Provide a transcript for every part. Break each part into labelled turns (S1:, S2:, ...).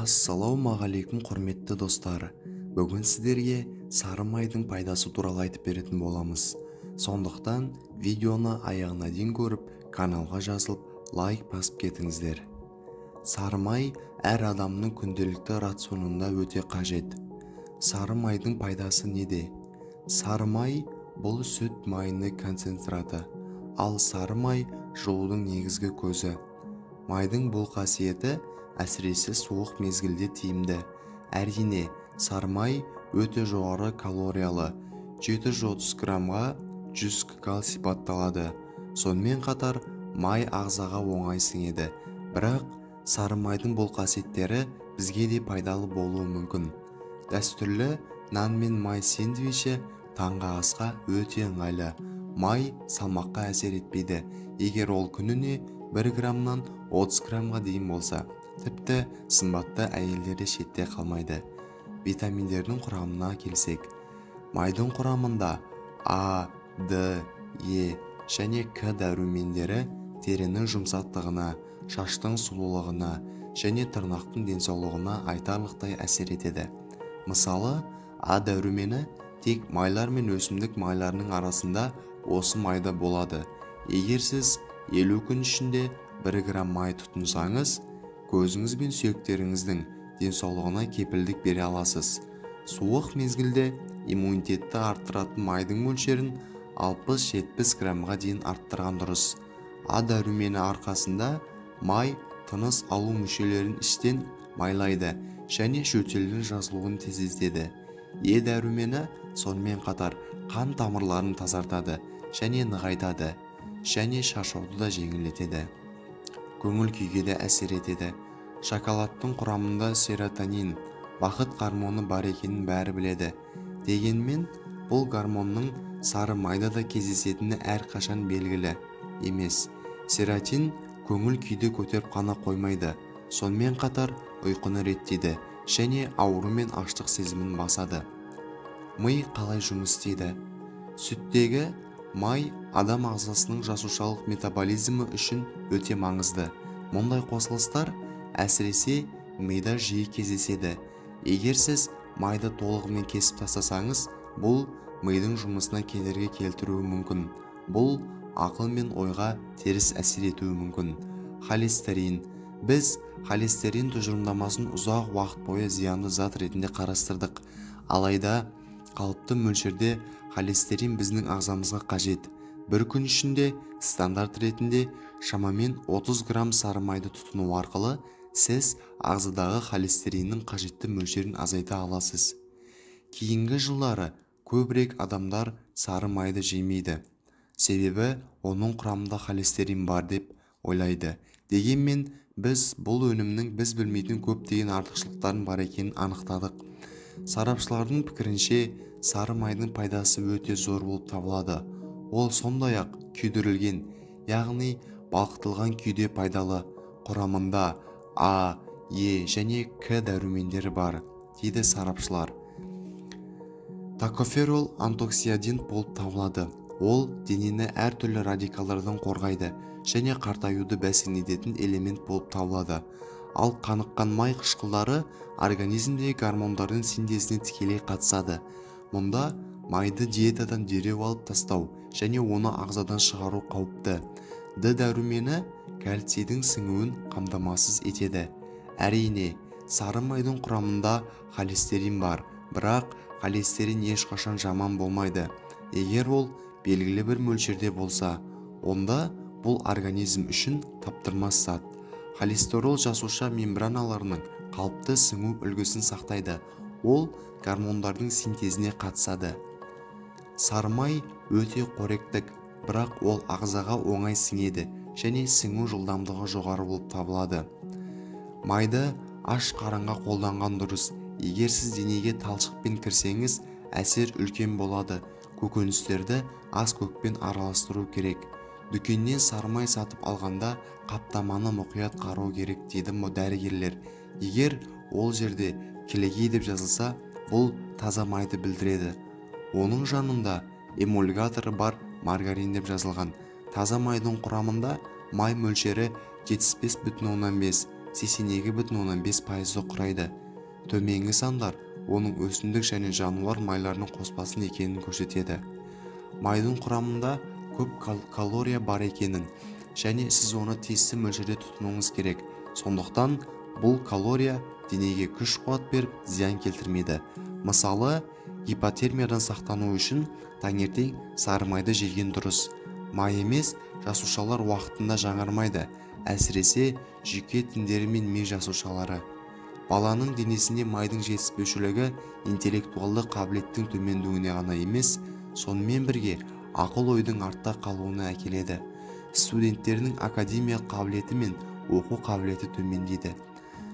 S1: Ассалаумағалейкум құрметті достар. Бүгін сіздерге сары майдың пайдасы туралы айтып беретін боламыз. Сондықтан видеоны аяғына дейін көріп, каналға жазылып, лайк басып кетіңіздер. Сары май әр адамның күнделікті рационында өте қажет. Сары майдың пайдасы неде? Сары май бұл сүт майының концентраты, ал сары май жылудың негізгі көзі. Майдың бұл қасиеті әсіресе суық мезгілде тиімді. Әрине, сары май өте жоғары калориялы, 730 граммға 100 ккал сипатталады. Сонымен қатар май ағзаға оңай сіңеді. Бірақ сары майдың бұл қасиеттері бізге де пайдалы болуы мүмкін. Дәстүрлі нан мен май сэндвичі таңғы асқа өте ыңғайлы. Май салмаққа әсер етпейді. Егер ол күніне 1 граммнан 30 граммға дейін болса, тіпті сымбатты әйелдері шетте қалмайды. Витаминдердің құрамына келсек, майдың құрамында А, Д, Е және К дәрумендері терінің жұмсақтығына, шаштың сұлулығына және тырнақтың денсаулығына айтарлықтай әсер етеді. Мысалы, А дәрумені тек майлар мен өсімдік майларының арасында осы майда болады. Егер сіз 50 күн ішінде 1 грамм май тұтынсаңыз, көзіңіз бен сүйектеріңіздің денсаулығына кепілдік бере аласыз. Суық мезгілде иммунитетті арттыратын майдың мөлшерін 60-70 граммға дейін арттырған дұрыс. А дәрумені арқасында май тыныс алу мүшелерін іштен майлайды және жөтелдің жазылуын тездетеді. Е дәрумені сонымен қатар қан тамырларын тазартады және нығайтады және шаршауды да жеңілдетеді. Көңіл күйге де әсер етеді. Шоколадтың құрамында серотонин, бақыт гормоны бар екенін бәрі біледі. Дегенмен, бұл гормонның сары майда да кездесетіні әрқашан белгілі емес. Серотонин көңіл күйді көтеріп қана қоймайды, сонымен қатар ұйқыны реттейді және ауру мен аштық сезімін басады. Ми қалай жұмыс істейді? Сүттегі май адам ағзасының жасушалық метаболизмі үшін өте маңызды. Мұндай қосылыстар әсіресе мида жиі кездеседі. Егер сіз майды толығымен кесіп тастасаңыз, бұл мидың жұмысына кедергі келтіруі мүмкін. Бұл ақыл мен ойға теріс әсер етуі мүмкін. Холестерин. Біз холестерин тұжырымдамасын ұзақ уақыт бойы зиянды зат ретінде қарастырдық. Алайда қалыпты мөлшерде холестерин біздің ағзамызға қажет. Bir күн ішінде стандарт ретінде шамамен 30 грамм сары майды тұтыну арқылы сіз ағзадағы холестериннің қажетті мөлшерін азайта аласыз. Кейінгі жылдары көбірек адамдар сары майды жемейді. Себебі оның құрамында холестерин бар деп ойлайды. Дегенмен біз бұл өнімнің біз білмейтін көптеген артықшылықтарын бар екенін анықтадық. Сарапшылардың пікірінше, сары майдың пайдасы өте зор болып табылады. Ол сондай-ақ күйдірілген, яғни балқытылған күйде пайдалы. Құрамында А, Е және К дәрумендері бар, дейді сарапшылар. Токоферол антиоксидант болып табылады. Ол денені әртүрлі радикалдардан қорғайды және қартаюды бәсеңдететін элемент болып табылады. Ал қаныққан май қышқылдары организмдегі гормондардың синтезіне тікелей қатысады. Мұнда майды диетадан дереу алып тастау және оны ағзадан шығару қауіпті. Д дәрумені кальцийдің сіңуін қамтамасыз етеді. Әрине, сары майдың құрамында холестерин бар, бірақ холестерин ешқашан жаман болмайды. Егер ол белгілі бір мөлшерде болса, онда бұл организм үшін таптырмас зат. Холестерол жасуша мембраналарының қалыпты сіңу үлгісін сақтайды. Ол гормондардың синтезіне қатысады. Сары май өте қоректік, бірақ ол ағзаға оңай сіңеді және сіңу жылдамдығы жоғары болып табылады. Майды аш қарынға қолданған дұрыс. Егер сіз денеге талшықпен кірсеңіз, әсер үлкен болады. Көкөністерді ас көкпен араластыру керек. Дүкеннен сары май сатып алғанда қаптаманы мұқият қарау керек, дейді дәрігерлер. Егер ол жерде келегей деп жазылса, бұл таза майды білдіреді. Оның жанында эмульгаторы бар маргарин деп жазылған. Таза майдың құрамында май мөлшері 75,5, 82,5% құрайды. Төменгі сандар оның өсімдік және жануар майларының қоспасы екенін көрсетеді. Майдың құрамында көп калория бар екенін және сіз оны тиісті мөлшерде тұтынуыңыз керек. Сондықтан бұл калория денеге күш-қуат беріп, зиян келтірмейді. Мысалы, гипотермиядан сақтану үшін таңертең сары майды жеген дұрыс. Май емес жасушалар уақытында жаңармайды, әсіресе жүйке тіндері мен ми жасушалары. Баланың денесінде майдың жетіспеушілігі интеллектуалды қабілеттің төмендеуіне ғана емес, сонымен бірге ақыл-ойдың артта қалуына әкеледі. Студенттердің академиялық қабілеті мен оқу қабілеті төмендейді.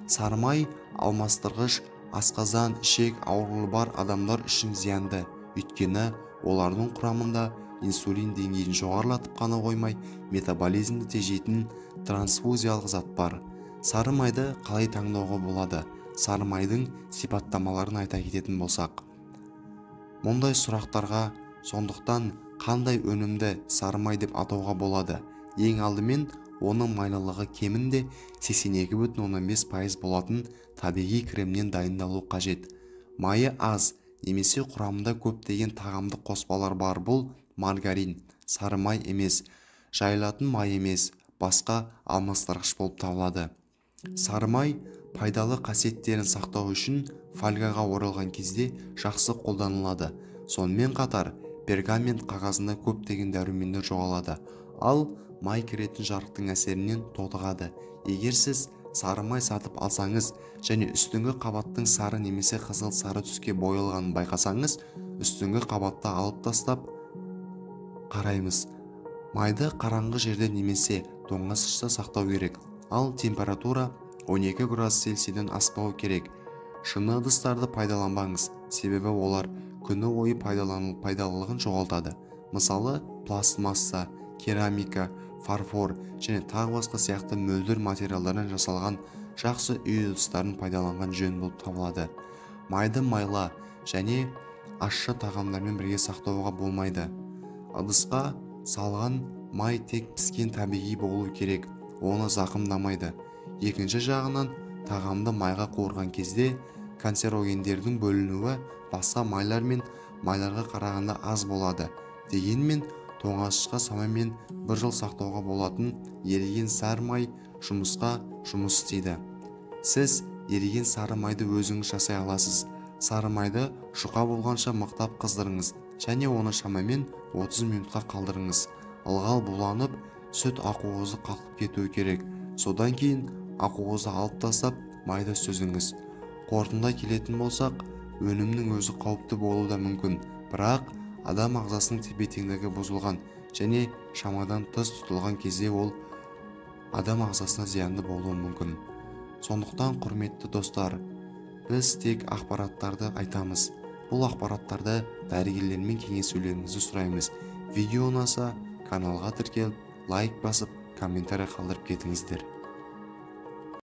S1: Сары май алмастырғыш, асқазан, ішек ауруы бар адамдар үшін зиянды, өйткені олардың құрамында инсулин деңгейін жоғарылатып қана қоймай, метаболизмді тежейтін трансфузиялық зат бар. Сары майды қалай таңдауға болады? Сары майдың сипаттамаларын айта кететін болсақ, мұндай сұрақтарға сондықтан қандай өнімді сары май деп атауға болады? Ең алдымен, оның майлылығы кемінде 82,5% болатын табиғи кремнен дайындалу қажет. Майы аз немесе құрамында көптеген тағамдық қоспалар бар. Бұл маргарин, сары май емес, жайылатын май емес, басқа алмастырғыш болып табылады. Сары май пайдалы қасиеттерін сақтау үшін фольгаға оралған кезде жақсы қолданылады. Сонымен қатар, пергамент қағазында көптеген дәрумендер жоғалады, ал май кіретін жарықтың әсерінен тотығады. Егер сіз сары май сатып алсаңыз және үстіңгі қабаттың сары немесе қызыл сары түске боялғанын байқасаңыз, үстіңгі қабатты алып тастап қараймыз. Майды қараңғы жерде немесе тоңазытқышта сақтау керек, ал температура 12 градус Цельсийден аспауы керек. Шыны ыдыстарды пайдаланбаңыз, себебі олар күні бойы пайдалылығын жоғалтады. Мысалы, пластмасса, керамика, фарфор және тағы басқа сияқты мөлдір материалдардан жасалған жақсы үй ыдыстарын пайдаланған жөн болып табылады. Майды майла және ащы тағамдармен бірге сақтауға болмайды. Ыдысқа салған май тек піскен табиғи болу керек, оны зақымдамайды. Екінші жағынан, тағамды майға қуырған кезде канцерогендердің бөлінуі басқа майлар мен майларға қарағанда аз болады. Дегенмен, тоңазытқышқа шамамен 1 жыл сақтауға болатын еріген сары май жұмыс істейді. Сіз еріген сары майды өзіңіз жасай аласыз. Сары майды жұқа болғанша мықтап қыздырыңыз және оны шамамен 30 минутқа қалдырыңыз. Ылғал буланып, сүт ақуызы қалқып кетуі керек. Содан кейін ақуызды алып тастап, майды сүзіңіз. Қорытындыға келетін болсақ, өнімнің өзі қауіпті болуы да мүмкін, бірақ адам ағзасының тепе-теңдігі бұзылған және шамадан тыс тұтылған кезде ол адам ағзасына зиянды болуы мүмкін. Сондықтан, құрметті достар, біз тек ақпараттарды айтамыз. Бұл ақпараттарды дәрігерлермен кеңесулеріңізді сұраймыз. Видео ұнаса, каналға тіркеліп, лайк басып, комментарий қалдырып кетіңіздер.